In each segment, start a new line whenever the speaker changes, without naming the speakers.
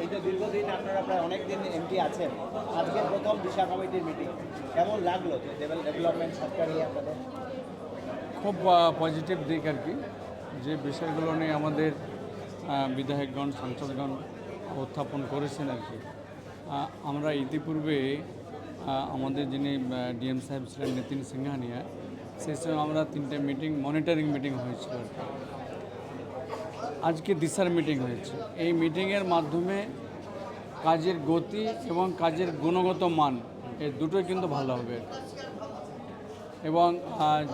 এই যে দীর্ঘদিন আপনারা প্রায় অনেক দিন এমপি আছেন, আজকের প্রথম দিশা কমিটির মিটিং কেমন লাগলো? যে ডেভেলপমেন্ট সরকার নিয়ে আপনাদের
খুব পজিটিভ দিক আর কি, যে বিষয়গুলো নিয়ে আমাদের বিধায়কগণ সাংসদগণ উত্থাপন করেছেন আর কি। আমরা ইতিপূর্বে আমাদের যিনি ডিএম সাহেব ছিলেন নিতিন সিংহানিয়া, সেই সময় আমরা 3টে মিটিং, মনিটরিং মিটিং হয়েছিল আর কি। আজকে দিশার মিটিং হয়েছে। এই মিটিংয়ের মাধ্যমে কাজের গতি এবং কাজের গুণগত মান এই দুটোই কিন্তু ভালো হবে এবং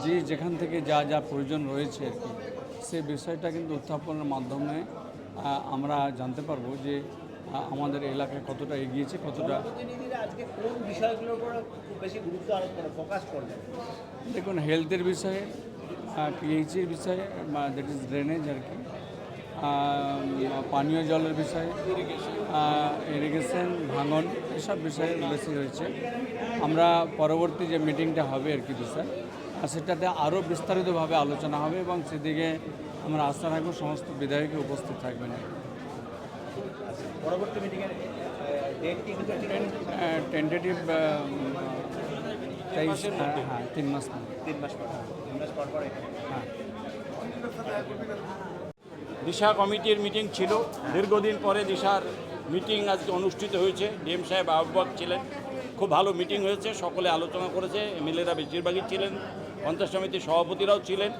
যে যেখান থেকে যা যা প্রয়োজন রয়েছে আর কি, সে বিষয়টা কিন্তু উত্থাপনের মাধ্যমে আমরা জানতে পারবো যে আমাদের এলাকায় কতটা এগিয়েছে, কতটা।
প্রতিনিধিরা আজকে কোন বিষয়গুলোর উপর খুব বেশি গুরুত্ব আরোপ করে ফোকাস করবেন?
দেখুন, হেলথের বিষয়ে, পিএইচির বিষয়ে, দ্যাট ইজ ড্রেনেজ আর কি, পানীয় জলের বিষয়ে, ইরিগেশন, ভাঙন, এসব বিষয়ে বেশি রয়েছে। আমরা পরবর্তী যে মিটিংটা হবে আর কি বিষয়, সেটাতে আরও বিস্তারিতভাবে আলোচনা হবে এবং সেদিকে আমরা আশা রাখবো সমস্ত বিধায়কই উপস্থিত থাকবেন।
পরবর্তী মিটিংয়ের ডেট কি কিন্তু
টেন্টেটিভ 23, হ্যাঁ 3 মাস পর।
3 মাস পর, 3 মাস পর পরে।
হ্যাঁ,
দিশা কমিটির মিটিং ছিল, দীর্ঘদিন পরে দিশার মিটিং আজকে অনুষ্ঠিত হয়েছে। ডিএম সাহেব আহ্বায়ক ছিলেন, খুব ভালো মিটিং হয়েছে, সকলে আলোচনা করেছে। এমএলএরা বেশিরভাগই ছিলেন, পঞ্চায়েত সমিতির সভাপতিরাও ছিলেন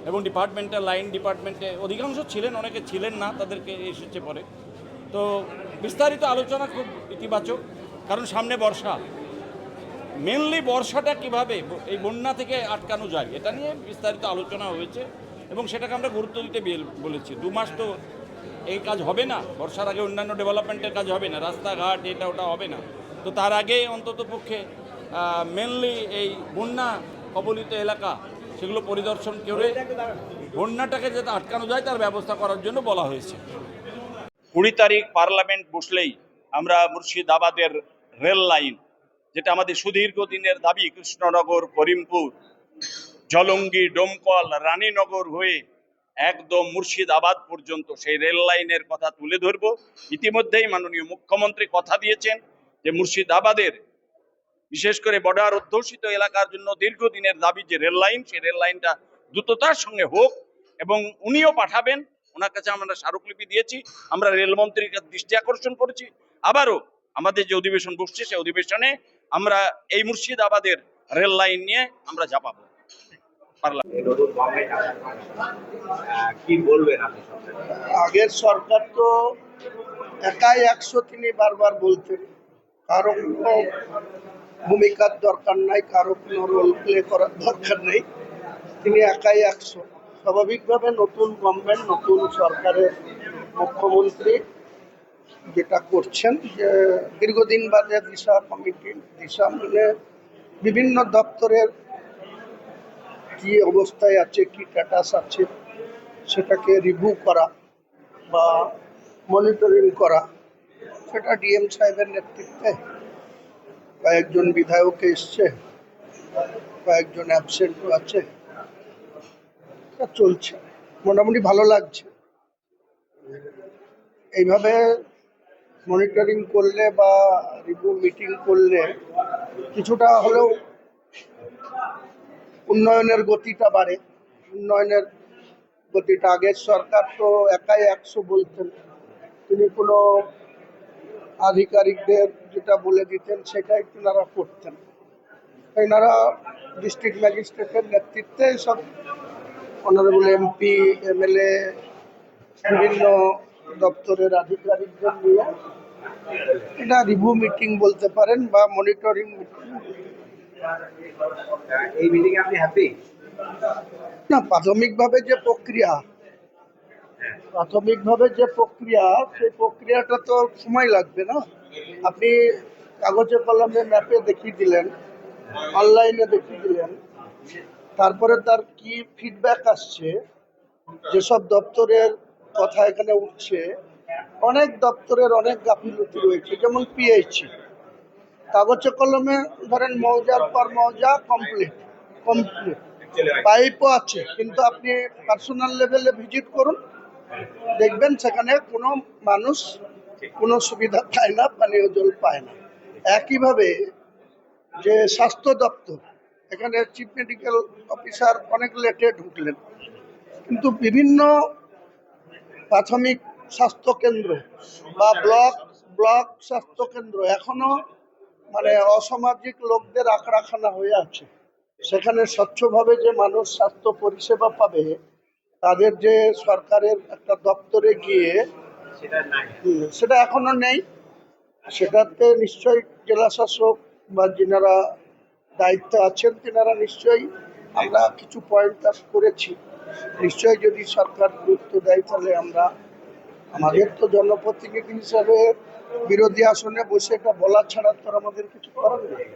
এবং ডিপার্টমেন্টাল লাইন ডিপার্টমেন্টে অধিকাংশ ছিলেন, অনেকে ছিলেন না, তাদেরকে এসেছে পরে। তো বিস্তারিত আলোচনা খুব ইতিবাচক, কারণ সামনে বর্ষা, মেনলি বর্ষাটা কিভাবে এই বন্যা থেকে আটকানো যায় এটা নিয়ে বিস্তারিত আলোচনা হয়েছে এবং সেটাকে আমরা গুরুত্ব দিতে বলেছি। 2 মাস তো এই কাজ হবে না, বর্ষার আগে অন্যান্য ডেভেলপমেন্টের কাজ হবে না, রাস্তাঘাট এটা ওটা হবে না। তো তার আগে অন্তত পক্ষে মেনলি এই বন্যা কবলিত এলাকা সেগুলো পরিদর্শন করে বন্যাটাকে যাতে আটকানো যায় তার ব্যবস্থা করার জন্য বলা হয়েছে। 20 তারিখ পার্লামেন্ট বসলেই আমরা মুর্শিদাবাদের রেল লাইন, যেটা আমাদের সুদীর্ঘ দিনের দাবি, কৃষ্ণনগর, করিমপুর, জলঙ্গি, ডোমকল, রানীনগর হয়ে একদম মুর্শিদাবাদ পর্যন্ত সেই রেল লাইনের কথা তুলে ধরব। ইতিমধ্যেই মাননীয় মুখ্যমন্ত্রী কথা দিয়েছেন যে মুর্শিদাবাদের বিশেষ করে বর্ডার অধ্যুষিত এলাকার জন্য দীর্ঘদিনের দাবি যে রেল লাইন, সেই রেল লাইনটা দ্রুততার সঙ্গে হোক এবং উনিও পাঠাবেন। ওনার কাছে আমরা স্মারকলিপি দিয়েছি, আমরা রেলমন্ত্রীর কাছে দৃষ্টি আকর্ষণ করেছি। আবারও আমাদের যে অধিবেশন বসছে সেই অধিবেশনে আমরা এই মুর্শিদাবাদের রেল লাইন নিয়ে আমরা ঝাঁপাবো।
কি বলবেন আপনি?
আগের সরকার তো একাই 100 তিনি বারবার বলতেন, কারো কোনো ভূমিকার দরকার নাই, কারো কোনো রোল প্লে করার দরকার নেই, তিনি একাই 100। স্বাভাবিকভাবে নতুন গভর্নমেন্ট, নতুন সরকারের মুখ্যমন্ত্রী যেটা করছেন যে দীর্ঘদিন বাদে দিশা কমিটি, দিশা মিলে বিভিন্ন দপ্তরের কি অবস্থায় আছে, কি স্ট্যাটাস আছে সেটাকে রিভিউ করা বা মনিটরিং করা, সেটা ডিএম সাহেবের নেতৃত্বে কয়েকজন বিধায়ক এসছে, কয়েকজন অ্যাবসেন্টও আছে, এটা চলছে, মোটামুটি ভালো লাগছে। এইভাবে মনিটরিং করলে বা রিভিউ মিটিং করলে কিছুটা হলেও উন্নয়নের গতিটা বাড়ে। উন্নয়নের গতিটা, আগের সরকার তো একাই 100 বলতেন, তিনি কোনো আধিকারিকদের যেটা বলে দিতেন সেটাই তিনারা করতেন। এনারা ডিস্ট্রিক্ট ম্যাজিস্ট্রেটের নেতৃত্বে সব অনারেবল এমপি, এমএলএ, বিভিন্ন দপ্তরের আধিকারিকদের নিয়ে এটা রিভিউ মিটিং বলতে পারেন বা মনিটরিং মিটিং।
এই মিটিংয়ে আপনি হ্যাপি?
না, প্রাথমিকভাবে যে প্রক্রিয়া, সেই প্রক্রিয়াটা তো সময় লাগবে না। আপনি কাগজে কলমে ম্যাপে দেখিয়ে দিলেন, অনলাইনে দেখিয়ে দিলেন, তারপরে তার কি ফিডব্যাক আসছে, যেসব দপ্তরের কথা এখানে উঠছে, অনেক দপ্তরের অনেক গাফিলতি রয়েছে। যেমন পিএইচি, কাগজে কলমে ধরেন মৌজার পর মৌজা কমপ্লিট, পাইপও আছে, কিন্তু আপনি পার্সোনাল লেভেলে ভিজিট করুন, দেখবেন সেখানে কোনো মানুষ কোনো সুবিধা পায় না, পানীয় জল পায় না। একইভাবে যে স্বাস্থ্য দপ্তর, এখানে চিফ মেডিকেল অফিসার অনেক লেটে ঢুকলেন, কিন্তু বিভিন্ন প্রাথমিক স্বাস্থ্য কেন্দ্র বা ব্লক স্বাস্থ্য কেন্দ্র এখনো মানে অসামাজিক লোকদের আখড়াখানা হয়ে আছে। সেখানে স্বচ্ছভাবে যে মানুষ স্বাস্থ্য পরিষেবা পাবে, তাদের যে সরকারের একটা দপ্তরে গিয়ে সেটা এখনো নেই। সেটাতে নিশ্চয়ই জেলা শাসক বা যিনারা দায়িত্ব আছেন তেনারা নিশ্চয়ই, আমরা কিছু পয়েন্ট আপ করেছি, নিশ্চয়ই যদি সরকার গুরুত্ব দেয় তাহলে আমরা, আমাদের তো জনপ্রতিনিধি হিসাবে বিরোধী আসনে বসে এটা বলা ছাড়া তো আর আমাদের কিছু করার নেই।